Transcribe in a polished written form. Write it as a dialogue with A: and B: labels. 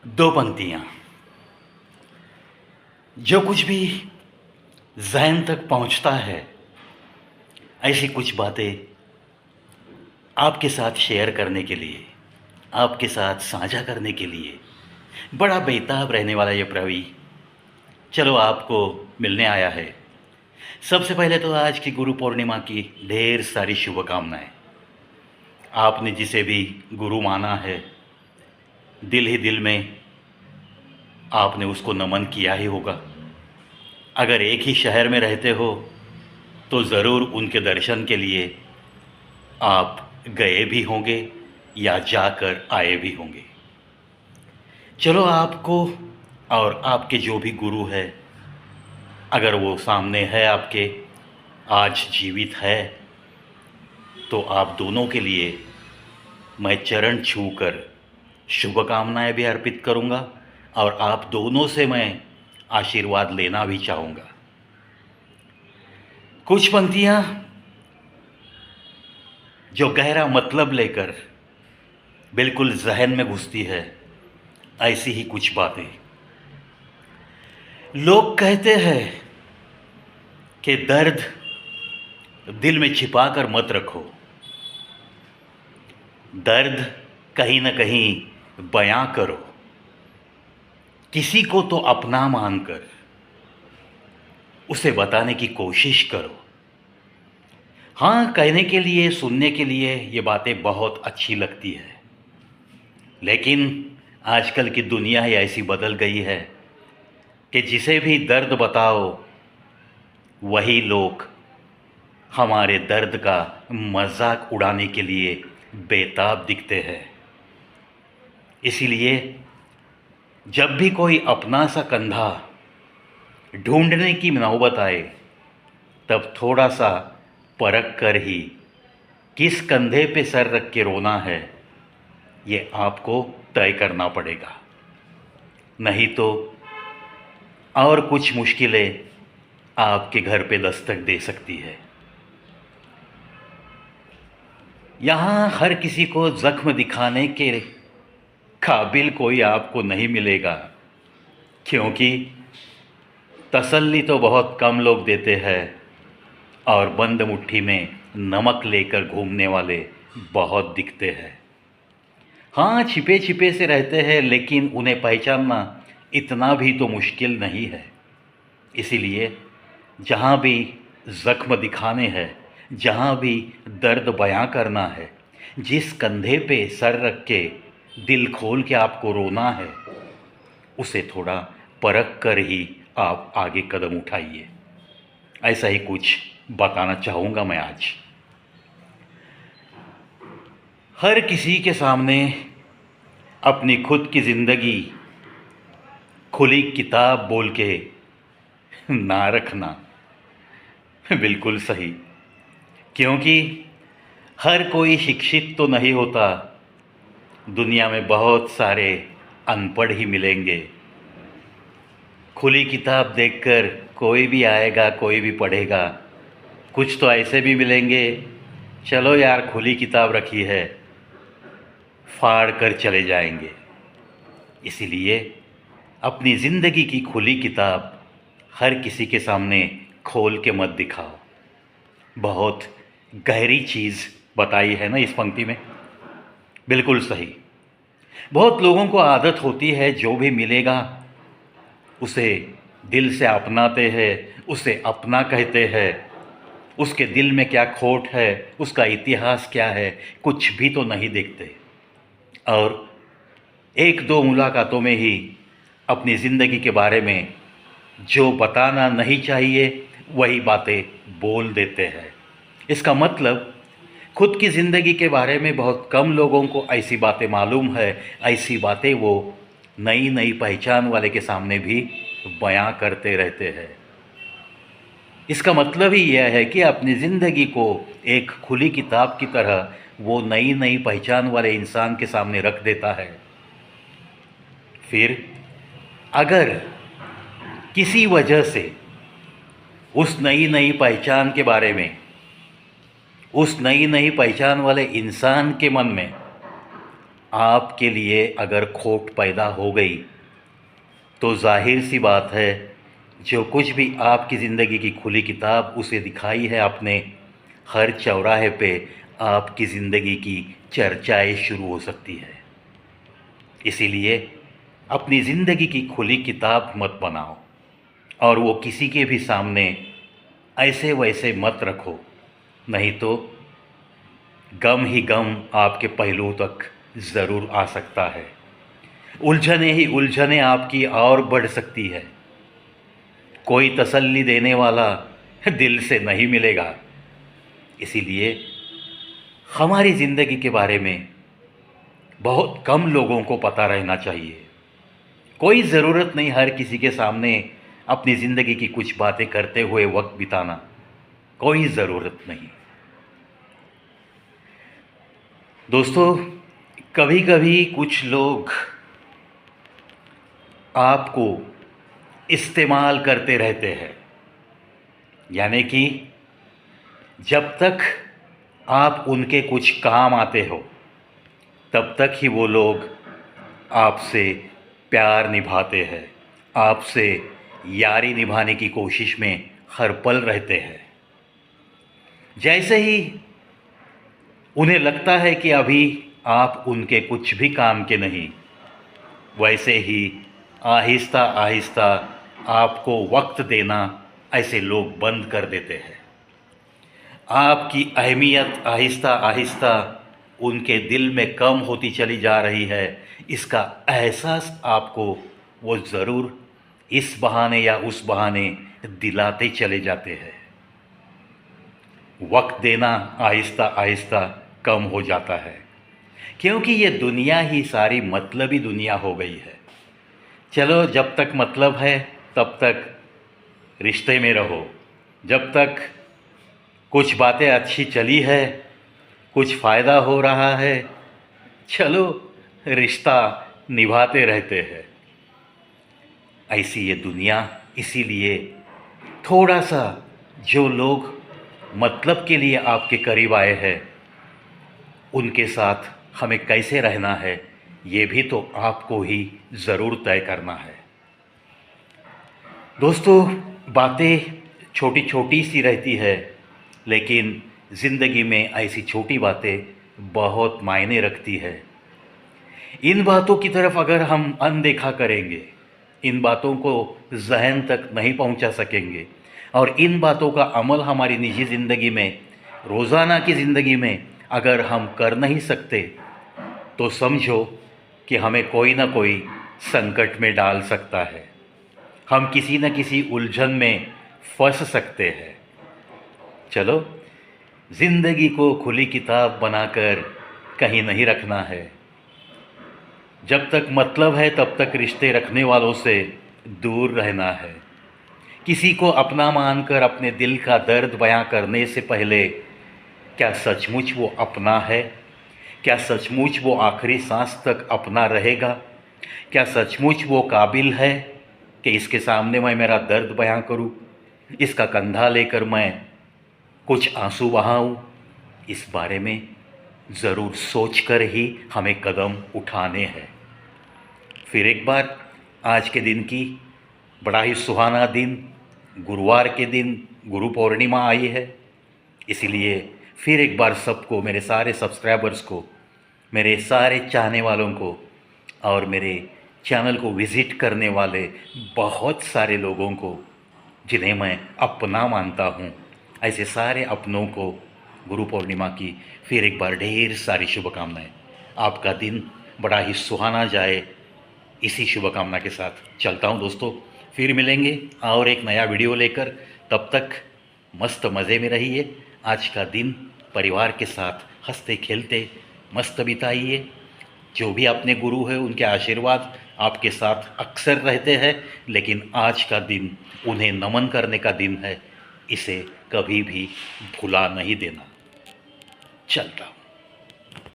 A: दो पंक्तियाँ। जो कुछ भी ज़हन तक पहुँचता है, ऐसी कुछ बातें आपके साथ शेयर करने के लिए, आपके साथ साझा करने के लिए बड़ा बेताब रहने वाला ये प्रवी चलो आपको मिलने आया है। सबसे पहले तो आज की गुरु पूर्णिमा की ढेर सारी शुभकामनाएं। आपने जिसे भी गुरु माना है, दिल ही दिल में आपने उसको नमन किया ही होगा। अगर एक ही शहर में रहते हो तो ज़रूर उनके दर्शन के लिए आप गए भी होंगे या जाकर आए भी होंगे। चलो आपको और आपके जो भी गुरु है, अगर वो सामने है आपके, आज जीवित है, तो आप दोनों के लिए मैं चरण छूकर शुभकामनाएं भी अर्पित करूंगा और आप दोनों से मैं आशीर्वाद लेना भी चाहूँगा। कुछ पंक्तियाँ जो गहरा मतलब लेकर बिल्कुल जहन में घुसती है, ऐसी ही कुछ बातें। लोग कहते हैं कि दर्द दिल में छिपा कर मत रखो, दर्द कहीं न कहीं बयां करो, किसी को तो अपना मानकर उसे बताने की कोशिश करो। हाँ, कहने के लिए, सुनने के लिए ये बातें बहुत अच्छी लगती है, लेकिन आजकल की दुनिया ही ऐसी बदल गई है कि जिसे भी दर्द बताओ, वही लोग हमारे दर्द का मजाक उड़ाने के लिए बेताब दिखते हैं। इसीलिए जब भी कोई अपना सा कंधा ढूंढने की नौबत आए, तब थोड़ा सा परख कर ही किस कंधे पे सर रख के रोना है, ये आपको तय करना पड़ेगा। नहीं तो और कुछ मुश्किलें आपके घर पे दस्तक दे सकती है। यहाँ हर किसी को जख्म दिखाने के काबिल कोई आपको नहीं मिलेगा, क्योंकि तसल्ली तो बहुत कम लोग देते हैं और बंद मुट्ठी में नमक लेकर घूमने वाले बहुत दिखते हैं। हाँ, छिपे छिपे से रहते हैं, लेकिन उन्हें पहचानना इतना भी तो मुश्किल नहीं है। इसीलिए जहाँ भी ज़ख्म दिखाने हैं, जहाँ भी दर्द बयां करना है, जिस कंधे पे सर रख के दिल खोल के आपको रोना है, उसे थोड़ा परख कर ही आप आगे कदम उठाइए। ऐसा ही कुछ बताना चाहूँगा मैं आज। हर किसी के सामने अपनी खुद की ज़िंदगी खुली किताब बोल के ना रखना बिल्कुल सही, क्योंकि हर कोई शिक्षित तो नहीं होता। दुनिया में बहुत सारे अनपढ़ ही मिलेंगे। खुली किताब देखकर कोई भी आएगा, कोई भी पढ़ेगा। कुछ तो ऐसे भी मिलेंगे, चलो यार खुली किताब रखी है, फाड़ कर चले जाएंगे। इसीलिए अपनी ज़िंदगी की खुली किताब हर किसी के सामने खोल के मत दिखाओ। बहुत गहरी चीज़ बताई है ना इस पंक्ति में, बिल्कुल सही। बहुत लोगों को आदत होती है, जो भी मिलेगा उसे दिल से अपनाते हैं, उसे अपना कहते हैं। उसके दिल में क्या खोट है, उसका इतिहास क्या है, कुछ भी तो नहीं देखते। और एक दो मुलाकातों में ही अपनी ज़िंदगी के बारे में जो बताना नहीं चाहिए वही बातें बोल देते हैं। इसका मतलब खुद की ज़िंदगी के बारे में बहुत कम लोगों को ऐसी बातें मालूम है। ऐसी बातें वो नई नई पहचान वाले के सामने भी बयां करते रहते हैं। इसका मतलब ही यह है कि अपनी ज़िंदगी को एक खुली किताब की तरह वो नई नई पहचान वाले इंसान के सामने रख देता है। फिर अगर किसी वजह से उस नई नई पहचान के बारे में, उस नई नई पहचान वाले इंसान के मन में आपके लिए अगर खोट पैदा हो गई तो जाहिर सी बात है, जो कुछ भी आपकी ज़िंदगी की खुली किताब उसे दिखाई है आपने, हर चौराहे पे आपकी ज़िंदगी की चर्चाएं शुरू हो सकती है। इसीलिए अपनी ज़िंदगी की खुली किताब मत बनाओ और वो किसी के भी सामने ऐसे वैसे मत रखो, नहीं तो गम ही गम आपके पहलुओं तक ज़रूर आ सकता है। उलझने ही उलझने आपकी और बढ़ सकती है। कोई तसल्ली देने वाला दिल से नहीं मिलेगा। इसीलिए हमारी ज़िंदगी के बारे में बहुत कम लोगों को पता रहना चाहिए। कोई ज़रूरत नहीं हर किसी के सामने अपनी ज़िंदगी की कुछ बातें करते हुए वक्त बिताना, कोई ज़रूरत नहीं। दोस्तों, कभी कभी कुछ लोग आपको इस्तेमाल करते रहते हैं, यानी कि जब तक आप उनके कुछ काम आते हो तब तक ही वो लोग आपसे प्यार निभाते हैं, आपसे यारी निभाने की कोशिश में हर पल रहते हैं। जैसे ही उन्हें लगता है कि अभी आप उनके कुछ भी काम के नहीं, वैसे ही आहिस्ता आहिस्ता आपको वक्त देना ऐसे लोग बंद कर देते हैं। आपकी अहमियत आहिस्ता आहिस्ता उनके दिल में कम होती चली जा रही है, इसका एहसास आपको वो ज़रूर इस बहाने या उस बहाने दिलाते चले जाते हैं। वक्त देना आहिस्ता आहिस्ता कम हो जाता है, क्योंकि ये दुनिया ही सारी मतलबी दुनिया हो गई है। चलो, जब तक मतलब है तब तक रिश्ते में रहो, जब तक कुछ बातें अच्छी चली है, कुछ फ़ायदा हो रहा है, चलो रिश्ता निभाते रहते हैं। ऐसी ये दुनिया। इसीलिए थोड़ा सा जो लोग मतलब के लिए आपके करीब आए हैं, उनके साथ हमें कैसे रहना है ये भी तो आपको ही ज़रूर तय करना है। दोस्तों, बातें छोटी छोटी सी रहती है, लेकिन ज़िंदगी में ऐसी छोटी बातें बहुत मायने रखती है। इन बातों की तरफ अगर हम अनदेखा करेंगे, इन बातों को जहन तक नहीं पहुंचा सकेंगे और इन बातों का अमल हमारी निजी ज़िंदगी में, रोज़ाना की ज़िंदगी में अगर हम कर नहीं सकते, तो समझो कि हमें कोई ना कोई संकट में डाल सकता है, हम किसी न किसी उलझन में फंस सकते हैं। चलो, ज़िंदगी को खुली किताब बनाकर कहीं नहीं रखना है। जब तक मतलब है तब तक रिश्ते रखने वालों से दूर रहना है। किसी को अपना मानकर अपने दिल का दर्द बयां करने से पहले क्या सचमुच वो अपना है? क्या सचमुच वो आखिरी सांस तक अपना रहेगा? क्या सचमुच वो काबिल है कि इसके सामने मैं मेरा दर्द बयां करूं, इसका कंधा लेकर मैं कुछ आंसू बहाऊं? इस बारे में ज़रूर सोचकर ही हमें कदम उठाने हैं। फिर एक बार आज के दिन की बड़ा ही सुहाना दिन, गुरुवार के दिन गुरु पूर्णिमा आई है। इसीलिए फिर एक बार सबको, मेरे सारे सब्सक्राइबर्स को, मेरे सारे चाहने वालों को और मेरे चैनल को विज़िट करने वाले बहुत सारे लोगों को, जिन्हें मैं अपना मानता हूँ, ऐसे सारे अपनों को गुरु पूर्णिमा की फिर एक बार ढेर सारी शुभकामनाएं। आपका दिन बड़ा ही सुहाना जाए, इसी शुभकामना के साथ चलता हूँ दोस्तों। फिर मिलेंगे और एक नया वीडियो लेकर। तब तक मस्त मज़े में रहिए। आज का दिन परिवार के साथ हंसते खेलते मस्त बिताइए। जो भी अपने गुरु है उनके आशीर्वाद आपके साथ अक्सर रहते हैं, लेकिन आज का दिन उन्हें नमन करने का दिन है। इसे कभी भी भुला नहीं देना। चलता हूँ।